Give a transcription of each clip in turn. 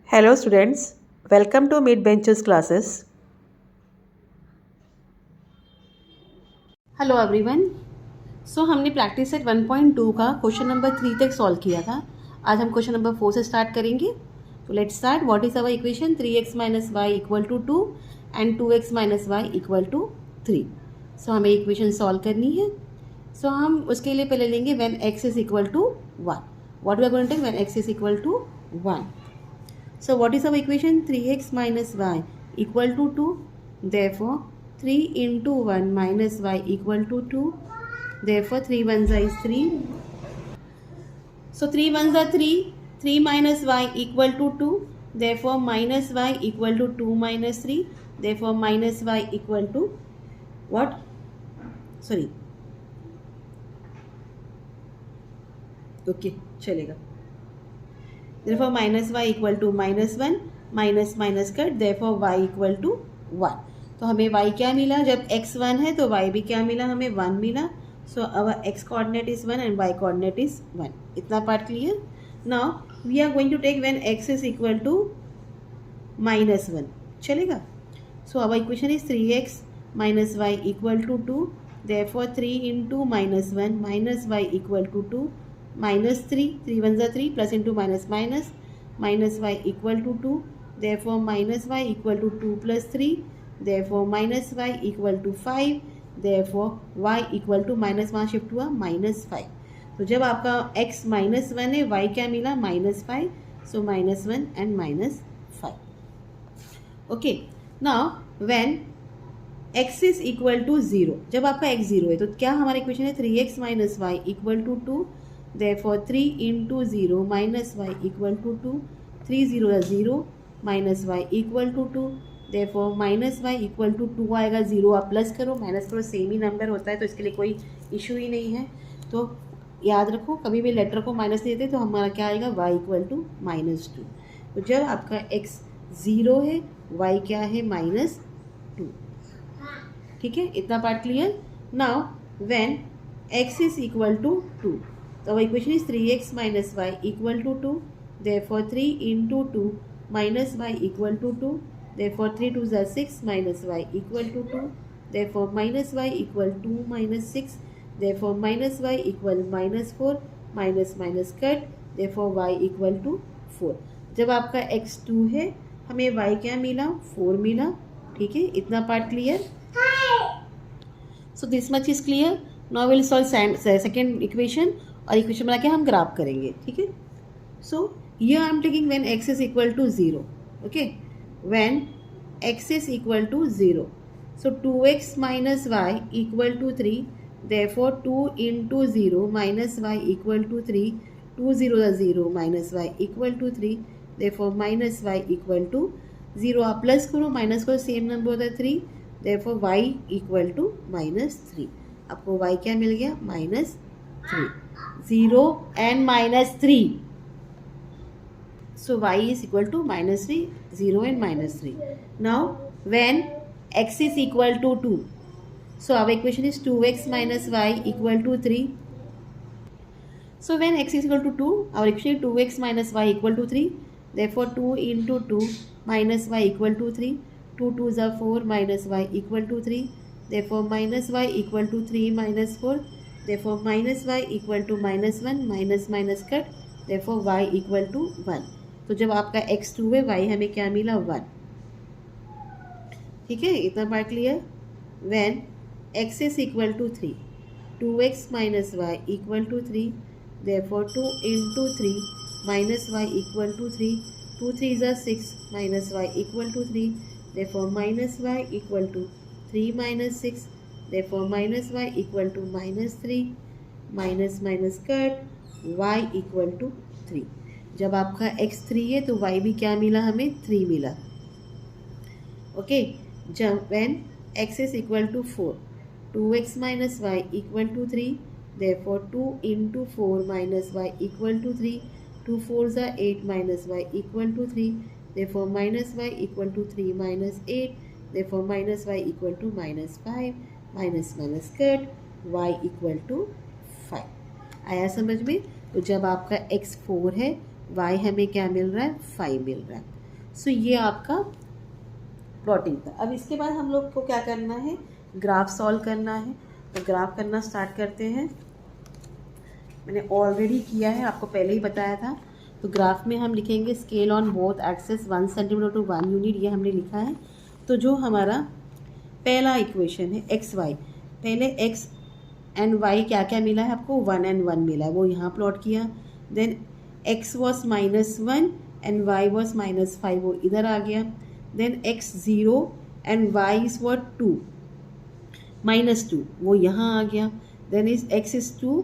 Hello students, welcome to Mid Benches classes. Hello everyone. हमने practice set 1.2 का question number 3 तक solve किया था। आज हम क्वेश्चन नंबर 4 से स्टार्ट करेंगे। तो let's start. What is our equation 3x minus y equal to 2 and 2x minus y equal to 3। हमें इक्वेशन सॉल्व करनी है। हम उसके लिए पहले लेंगे when x is equal to 1। What we are going to take when x is equal to 1। What is our equation 3x minus y equal to 2। Therefore 3 into 1 minus y equal to 2. Therefore 3 ones is 3. 3 ones are 3. 3 minus y equal to 2. Therefore minus y equal to 2 minus 3. Therefore minus y equal to what? Sorry. Okay, चलेगा. Therefore minus y equal to minus 1. Minus cut. Therefore y equal to 1. तो हमें y क्या मिला? जब x 1 है तो y भी क्या मिला? हमें 1 मिला। Our x coordinate is 1 and y coordinate is 1। इतना part clear. Now we are going to take when x is equal to minus 1। चलेगा। Our equation is 3x minus y equal to 2। Therefore 3 into minus 1 minus y equal to 2 minus 3 3 1 ज़ा 3 plus into minus minus minus y equal to 2। Therefore minus y equal to 2 plus 3। Therefore minus y equal to 5. Therefore y equal to minus वहाँ shift हुआ -5। तो जब आपका x -1 है y क्या मिला? -5। So -1 and -5। Okay. Now when x is equal to 0, जब आपका x 0 है तो क्या हमारा इक्वेशन है 3x minus y equal to 2। Therefore 3 into 0 minus y equal to 2। 3 0 0 minus y equal to 2। Therefore minus y equal to 2 आएगा। 0 आप plus करो माइनस करो सेम ही नंबर होता है, तो इसके लिए कोई इशू ही नहीं है। तो याद रखो कभी भी लेटर को माइनस नहीं देते तो हमारा क्या आएगा? y equal to -2। तो जब आपका x 0 है y क्या है? -2। ठीक है, इतना part clear. Now when x is equal to 2, तो equation is 3x minus y equal to 2। Therefore 3 into 2 minus y equal to 2। Therefore 3 2s are 6 minus y equal to 2. Therefore minus y equal 2 minus 6. Therefore minus y equal -4 minus cut. Therefore y equal to 4. जब आपका x 2 है हमें y क्या मिला? 4 मिला। ठीक है, इतना part clear. So this much is clear. Now will solve second equation, और इक्वेशन बना के हम ग्राफ करेंगे। ठीक है। So here I am taking when x is equal to 0। Okay, when x is equal to 0. So 2x minus y equal to 3. Therefore 2 into 0 minus y equal to 3. 2 0 is 0 minus y equal to 3. Therefore minus y equal to 0 आप plus करो minus करो same number होता है 3। Therefore y equal to -3। आपको y क्या मिल गया? -3। 0 and -3। So y is equal to -3, 0 and -3. Now when x is equal to 2, so our equation is 2x minus y equal to 3. So when x is equal to 2, our equation is 2x minus y equal to 3. Therefore 2 into 2 minus y equal to 3. 2 2s are 4 minus y equal to 3. Therefore minus y equal to 3 minus 4. Therefore minus y equal to -1 minus cut. Therefore y equal to 1. तो जब आपका x 2 है y हमें क्या मिला? 1। ठीक है, इतना part clear. When x is equal to 3, 2x minus y equal to 3। Therefore 2 into 3 minus y equal to 3। 2 3 ज़ा 6 minus y equal to 3। Therefore minus y equal to 3 minus 6। Therefore minus y equal to -3 minus cut y equal to 3। जब आपका x 3 है तो y भी क्या मिला? हमें 3 मिला। ओके, जब when x is equal to 4, 2x minus y equal to 3। Therefore 2 into 4 minus y equal to 3। 2 4 ज़ा 8 minus y equal to 3। Therefore minus y equal to 3 minus 8। Therefore minus y equal to -5 minus cut y equal to 5। आया समझ में? तो जब आपका x 4 है y हमें क्या मिल रहा है? 5 मिल रहा है। सो ये आपका प्लॉटिंग था। अब इसके बाद हम लोग को क्या करना है, ग्राफ सॉल्व करना है। तो ग्राफ करना स्टार्ट करते हैं। मैंने ऑलरेडी किया है, आपको पहले ही बताया था। तो ग्राफ में हम लिखेंगे scale on both axes 1 centimetre to 1 unit, ये हमने लिखा है। तो जो हमारा पहला इक्वेशन है एक्स वाई, पहले एक्स एंड वाई क्या क्या मिला है आपको, 1 एंड 1 मिला है, वो यहाँ प्लॉट किया। Then x was -1 and y was -5, वो इधर आ गया। Then x 0 and y is what 2 -2, वो यहाँ आ गया। Then is x is 2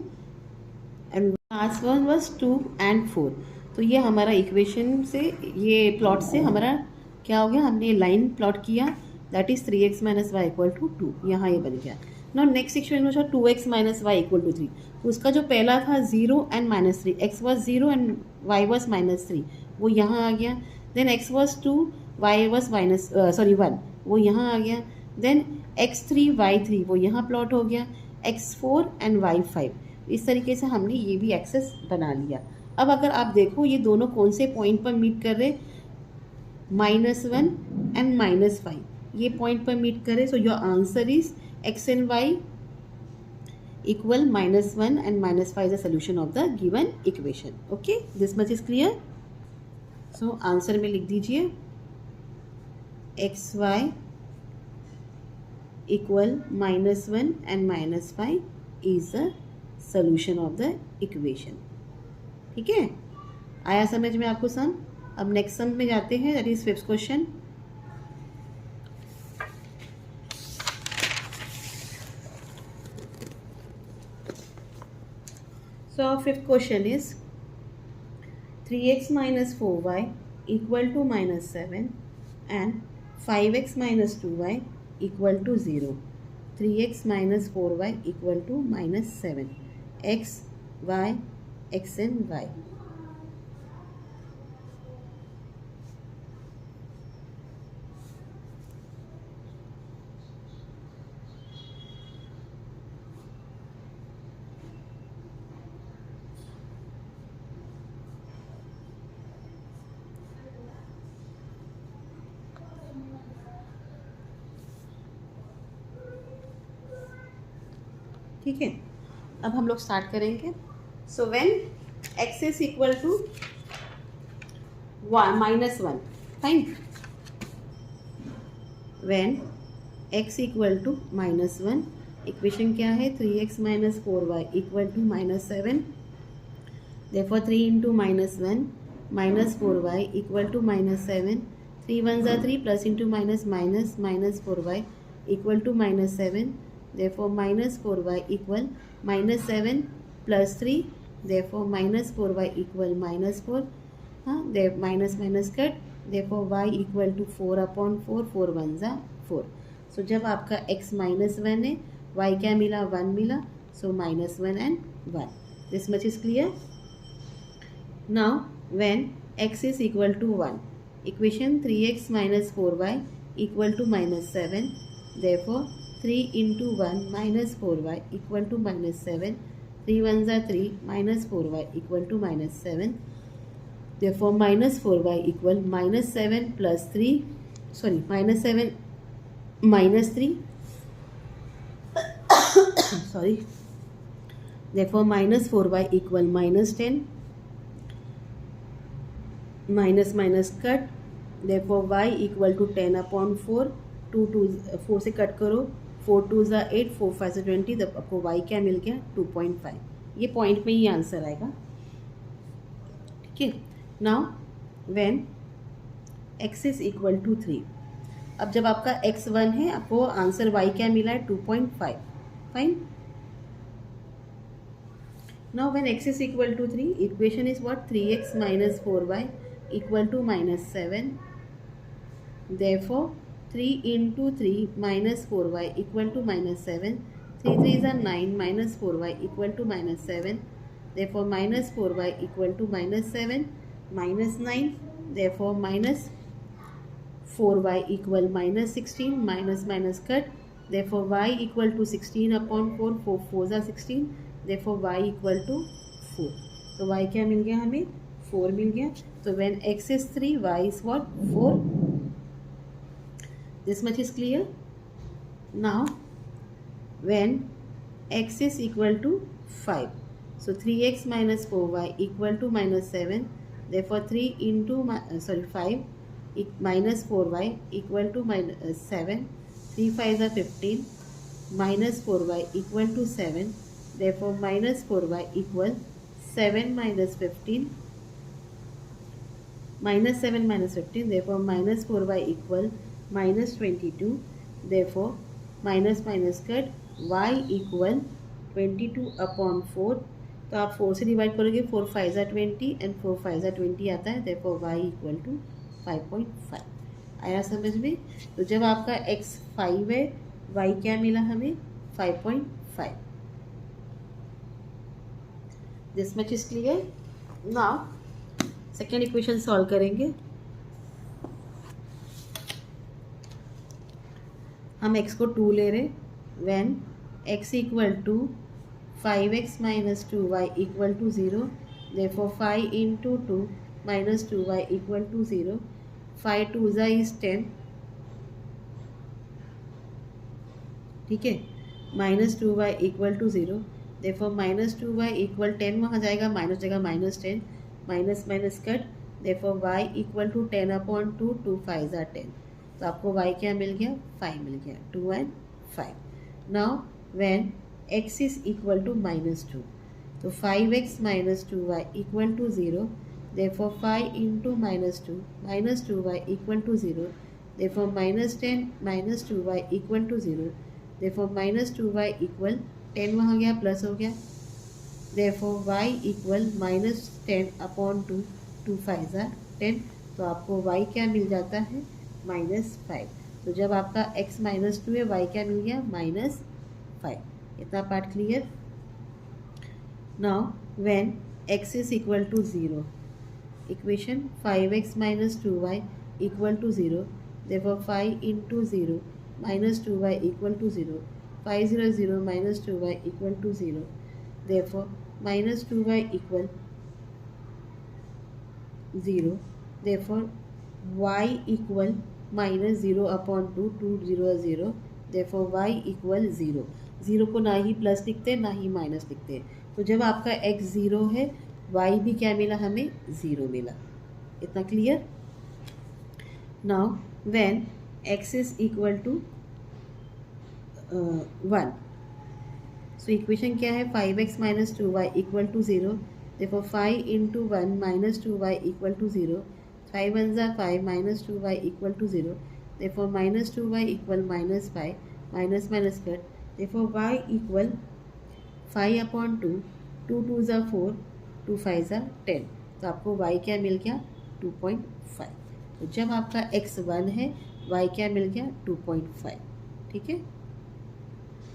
and last one was 2 and 4। तो ये हमारा इक्वेशन से, ये प्लॉट से हमारा क्या हो गया, हमने लाइन प्लॉट किया, दैट इज 3x - y = 2, यहाँ ये बन गया। नाउ नेक्स्ट इक्वेशन में 2x - y = 3, उसका जो पहला था 0 and -3, x was 0 and y was -3, वो यहाँ आ गया। Then x was 2, y was 1, वो यहाँ आ गया। देन x3 y3, वो यहाँ प्लॉट हो गया। x4 एंड y5, इस तरीके से हमने ये भी एक्सेस बना लिया। अब अगर आप देखो ये दोनों कौन से पॉइंट पर मीट कर रहे, -1 एंड -5, ये पॉइंट पर मीट करे। So your answer is x and y = -1 and -5 is the solution of the given equation. Okay, this much is clear. So answer में लिख दीजिए xy = -1 and -5 is the solution of the equation. ठीक है, आया समझ में आपको सम। अब नेक्स्ट सम में जाते हैं, that is 5th question. So our 5th question is 3x - 4y = -7 and 5x - 2y = 0. 3x - 4y = -7. x, y, x and y. ठीक है, अब हम लोग स्टार्ट करेंगे। So when x is equal to -1, fine. When x equal to -1, equation क्या है, 3x - 4y = -7। Therefore 3 × -1 -4y = -7, 3 1 = 3 plus into minus minus -4y = -7। Therefore -4y = -7 + 3, therefore -4y = -4, there minus cut, therefore y = 4/4, 4 1 = 4। सो जब आपका x -1 है, y क्या मिला, 1 मिला, so -1 and 1। This much is clear. Now when x is equal to 1, equation 3x - 4y = -7, therefore 3 × 1 -4y = -7, 3 1 = 3 -4y = -7, therefore -4y = -7 + 3, sorry -7 - 3 sorry, therefore -4y = -10, minus cut, therefore y = 10/4, 2 4 से cut करो, 4 2 = 8, 4 5 = 20, तब आपको y क्या मिल गया, 2.5। ये पॉइंट में ही answer आएगा। ठीक है, now when x is equal to 3, अब जब आपका x 1 है, आपको आंसर y क्या मिला है, 2.5, fine. Now when x is equal to 3, equation is what, 3x - 4y = -7, therefore 3 × 3 -4y = -7, 3 3 = 9 -4y = -7, therefore -4y = -7, -9, therefore -4y = -16, minus cut, therefore y = 16/4, 4 4 = 16, therefore y = 4। तो y क्या मिल गया हमें, 4 मिल गया. तो when x is 3, y is what? 4. This much is clear. Now when x is equal to 5, so 3x minus 4y equal to minus 7. Therefore 3 into 5 minus 4y equal to minus 7. 3 5s are 15. Minus 4y equal to 7. Therefore minus 4y equal 7 minus 15. Minus 7 minus 15. Therefore minus 4y equal minus 22. Therefore minus minus cut y equal 22 upon 4. तो आप 4 से divide करोगे. 4 5s are 20 and 4 5s are 20 आता है. Therefore y equal to 5.5. आया समझ में. तो जब आपका x 5 है, y क्या मिला हमें? 5.5. This much is clear. Now second equation solve करेंगे. हम x को 2 ले रहे. When x equal to 5x minus 2y equal to 0. Therefore 5 into 2 minus 2y equal to 0. 5 2s is 10. ठीक है. Minus 2y equal to 0. Therefore minus 2y इक्वल 10 वहाँ जाएगा, माइनस जाएगा minus 10. Minus minus cut. Therefore y equal to 10 upon 2. 2 5s are 10. तो आपको y क्या मिल गया? 5 मिल गया. 2 and 5. Now when x is equal to minus 2. तो 5x minus 2y equal to 0. Therefore 5 into minus 2 minus 2y equal to 0. Therefore minus 10 minus 2y equal to 0. Therefore minus 2y equal 10 वहाँ गया, plus हो गया. Therefore y equal minus 10 upon 2. 2 5s are 10. तो आपको y क्या मिल जाता है? Minus 5. तो जब आपका x माइनस 2 है, y क्या मिल गया? माइनस 5. इतना part clear. Now when x is equal to 0, equation 5x minus 2y equal to 0. Therefore 5 into 0 minus 2y equal to 0. 5 0 0 minus 2y equal to 0. Therefore minus 2y equal 0. Therefore y equal minus 0 upon 2. 2 0 0. Therefore y equal 0. 0 को ना ही plus लिखते ना ही minus लिखते. तो जब आपका x 0 है, y भी क्या मिला हमें? 0 मिला. इतना clear. Now when x is equal to 1, सो इक्वेशन क्या है? 5x minus 2y equal to 0. देखो 5 into 1 minus 2y equal to 0. 5 1s are 5 minus 2y equal to 0. देखो minus 2y equal minus 5. Minus minus cut. देखो y equal 5 upon 2. 2 2s are 4. 2 5s are 10. तो आपको y क्या मिल गया? 2.5. तो जब आपका x 1 है, y क्या मिल गया? 2.5. ठीक है.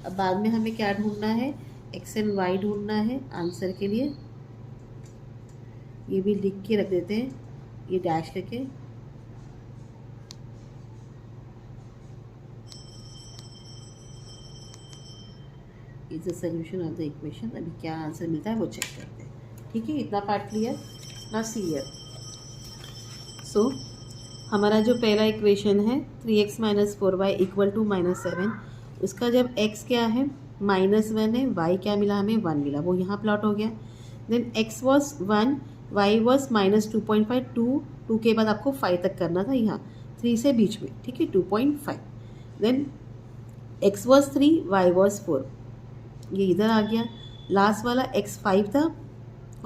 अब बाद में हमें क्या ढूंढना है? x एंड y ढूंढना है आंसर के लिए. ये भी लिख के रख देते हैं, ये डैश करके. Is the solution of the equation. अभी क्या आंसर मिलता है वो चेक करते हैं. ठीक है. इतना पार्ट क्लियर. ना सी हियर. सो हमारा जो पहला इक्वेशन है 3x minus 4y equal to minus 7, उसका जब x क्या है? माइनस 1 है, y क्या मिला हमें? 1 मिला. वो यहाँ प्लॉट हो गया. Then x was 1, y was minus 2.5. 2 के बाद आपको 5 तक करना था, यहाँ 3 से बीच में. ठीक है. 2.5. Then x was 3, y was 4. ये इधर आ गया. लास्ट वाला x 5 था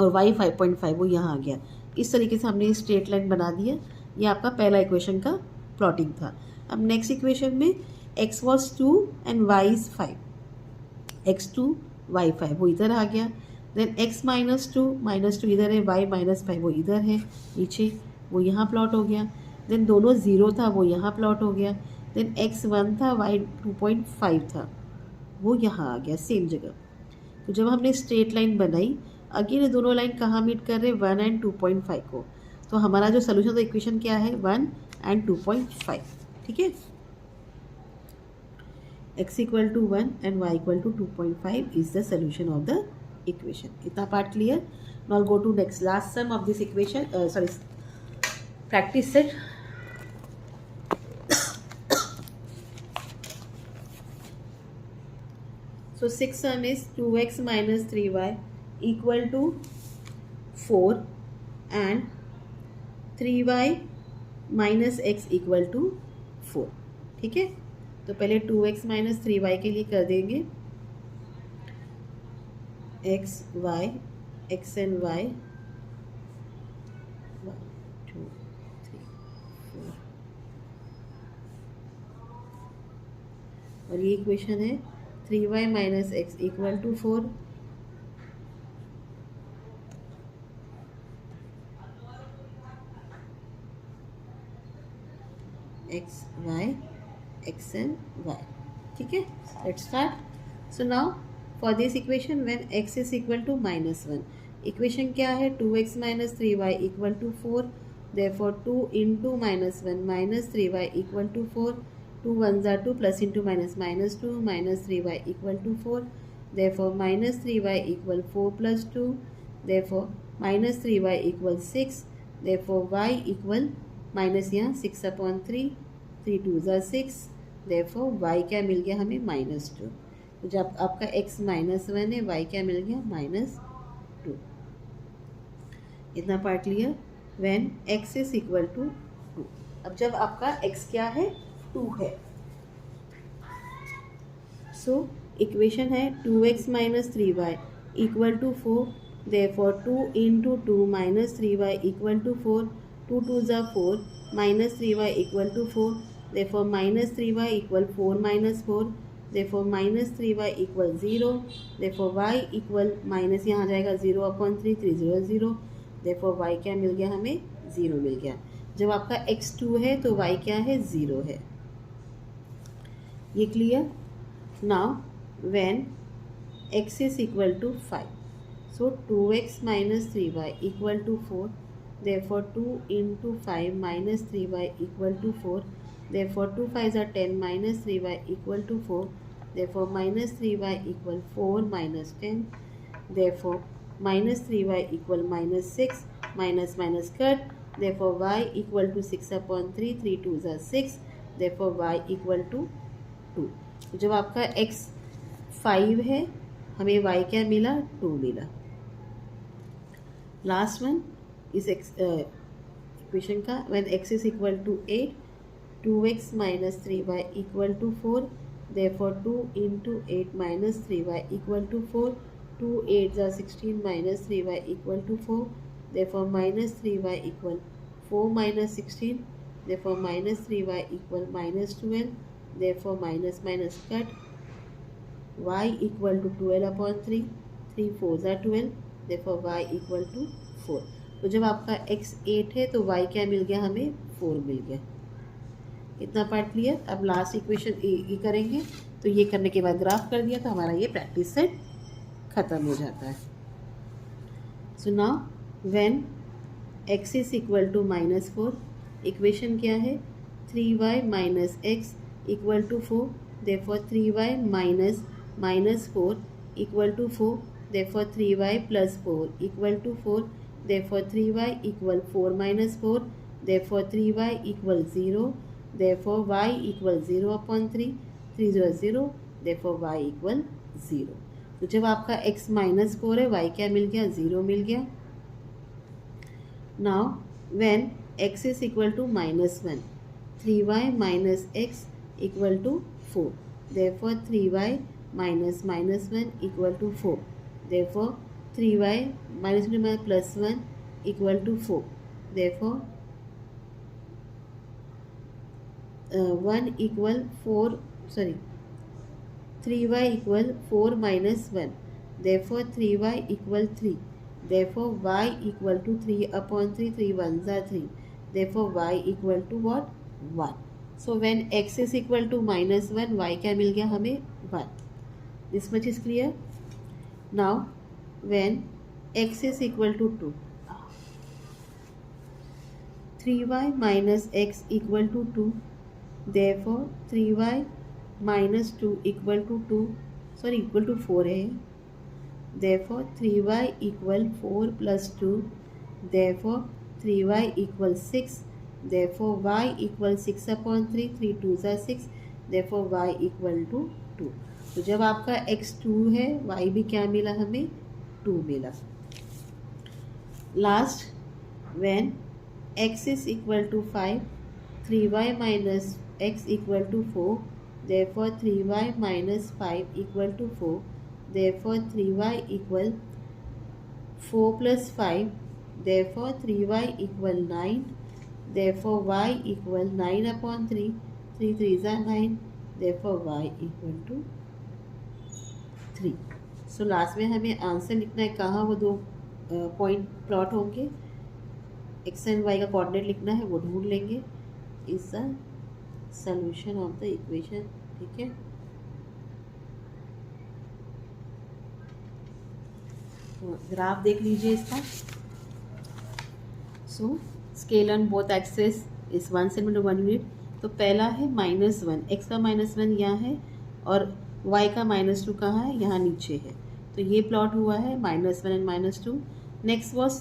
और y 5.5 वो यहाँ आ गया. इस तरीके से हमने स्ट्रेट लाइन बना दिया. ये आपका पहला इक्वेशन का प्लॉटिंग था. अब नेक्स्ट इक्वेशन में x was 2 and y is 5. x 2 y 5 वो इधर आ गया. देन x माइनस 2 इधर है, y माइनस 5 वो इधर है नीचे, वो यहाँ प्लॉट हो गया. देन दोनों 0 था, वो यहाँ प्लॉट हो गया. देन x 1 था, y 2.5 था, वो यहाँ आ गया सेम जगह. तो जब हमने स्ट्रेट लाइन बनाई, अगेन ये दोनों लाइन कहाँ मीट कर रहे? 1 एंड 2.5 को. तो हमारा जो सोल्यूशन ऑफ द इक्वेशन क्या है? 1 एंड 2.5. ठीक है. x equal to 1 and y equal to 2.5 is the solution of the equation. इतना part clear. Now go to next last sum of this equation, sorry practice set. So 6 sum is 2x minus 3y equal to 4 and 3y minus x equal to 4. ठीक है, तो पहले 2x minus 3y के लिए कर देंगे x y x and y 1 2 3 4 और ये इक्वेशन है 3y minus x equal to 4. x y x and y. ठीक है, let's start. So now for this equation when x is equal to -1, equation क्या है 2x minus 3y equal to 4. therefore 2 into -1 minus 3y equal to 4. 2 1s are 2 plus into minus minus 2 minus 3y equal to 4. therefore minus 3y equal 4 plus 2. therefore minus 3y equal 6. therefore y equal minus यहाँ 6/3. 3 2s are 6. therefore y क्या मिल गया हमें -2. तो जब आपका x -1 है y क्या मिल गया -2. इतना part clear. When x is equal to 2. अब जब आपका x क्या है 2 है, सो इक्वेशन है 2x minus 3y equal to 4. therefore 2 into 2 minus 3y equal to 4. 2 2s are 4 minus 3y equal to 4. therefore minus 3y equal 4 minus 4. therefore minus 3y equal 0. therefore y equal minus यहाँ आ जाएगा 0/3 3 0 0. therefore y क्या मिल गया हमें 0 मिल गया. जब आपका x 2 है तो y क्या है 0 है. ये clear. Now when x is equal to 5, so 2x minus 3y equal to 4. therefore 2 into 5 minus 3y equal to 4. therefore 2 5s are 10 minus 3y equal to 4. therefore minus 3y equal 4 minus 10. therefore minus 3y equal -6. minus minus cut. therefore y equal to 6/3. 3 2s are 6. therefore y equal to 2. जब आपका x 5 है हमें y क्या मिला 2 मिला. Last one इस equation का when x is equal to 8. 2x minus 3y equal to 4. therefore 2 into 8 minus 3y equal to 4. 2 8s are 16 minus 3y equal to 4. therefore minus 3y equal 4 minus 16. therefore minus 3y equal -12. therefore minus minus cut. y equal to 12/3. 3 4s are 12. therefore y equal to 4. तो जब आपका x 8 है तो y क्या मिल गया हमें 4 मिल गया. इतना पार्ट क्लियर. अब लास्ट इक्वेशन ये करेंगे. तो ये करने के बाद ग्राफ कर दिया तो हमारा ये प्रैक्टिस सेट ख़त्म हो जाता है. So now when x is equal to -4, equation क्या है 3y minus x equal to 4. therefore 3y minus -4 equal to 4. therefore 3y plus 4 equal to 4. therefore 3y equal 4 minus 4. therefore 3y equal 0. therefore y equal 0/3. 3 0 0. therefore y equal 0. तो जब आपका x -4 है y क्या मिल गया 0 मिल गया. Now when x is equal to -1, 3y minus x equal to 4. therefore 3y minus -1 equal to 4. therefore 3y minus plus 1 equal to 4. therefore 1 equal 4, sorry 3y equal 4 minus 1. therefore 3y equal 3. therefore y equal to 3/3. 3 1s are 3. therefore y equal to what 1. so when x is equal to -1 y क्या मिल गया हमें 1. this much is clear. now when x is equal to 2, 3y minus x equal to 2. therefore 3y minus 2 equal to 2, sorry equal to 4 है. therefore 3y equal 4 plus 2, therefore 3y equal 6, therefore y equal 6 upon 3, 3 2s are 6, therefore y equal to 2। तो जब आपका x 2 है, y भी क्या मिला हमें 2 मिला। Last, when x is equal to 5, 3y minus x equal to 4, therefore 3y minus 5 equal to 4, therefore 3y equal 4 plus 5, therefore 3y equal 9, therefore y equal 9 upon 3, 3 3s are 9, therefore y equal to 3। So last में हमें answer लिखना है, कहाँ वो दो point plot होंगे, x and y का coordinate लिखना है, वो ढूंढ लेंगे। Is the solution of the equation. ठीक है, तो ग्राफ देख लीजिए इसका। So scale on both axes is 1 centimetre 1 unit. तो पहला है -1, एक्स का -1 यहाँ है और y का -2 कहाँ है, यहाँ नीचे है। तो ये प्लॉट हुआ है -1 and -2। Next was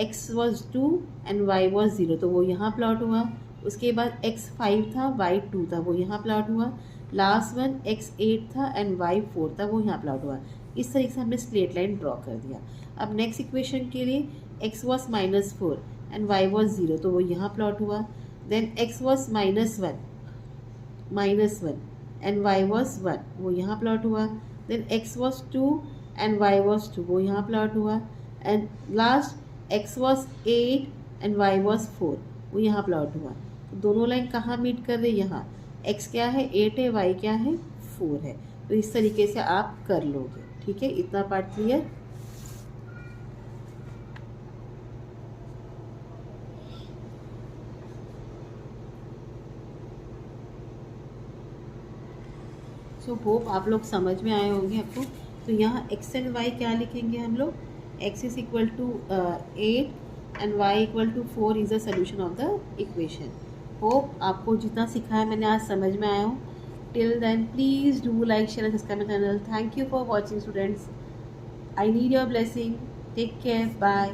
x was 2 and y was 0, तो वो यहाँ प्लॉट हुआ। उसके बाद x 5 था, y 2 था, वो यहाँ प्लॉट हुआ। लास्ट वन x 8 था एंड y 4 था, वो यहाँ प्लॉट हुआ। इस तरीके से हमने स्ट्रेट लाइन ड्रॉ कर दिया। अब नेक्स्ट इक्वेशन के लिए x was -4 and y was 0, तो वो यहाँ प्लॉट हुआ। Then x was -1 and y was 1, वो यहाँ प्लॉट हुआ। Then x was 2 and y was 2, वो यहाँ प्लॉट हुआ। And last x was 8 and y was 4, वो यहाँ प्लॉट हुआ। तो दोनों लाइन कहाँ मीट कर रहे, यहाँ। x क्या है 8 है, y क्या है 4 है। तो इस तरीके से आप कर लोगे। ठीक है, इतना पार्ट क्लियर। सो होप आप लोग समझ में आए होंगे आपको। तो यहाँ x एंड y क्या लिखेंगे हम लोग, x is equal to 8 and y equal to 4 is the solution of the equation. Hope आपको जितना सिखाया मैंने आज समझ में आया हूँ। Till then please do like share and subscribe my channel. Thank you for watching students. I need your blessing. Take care, bye.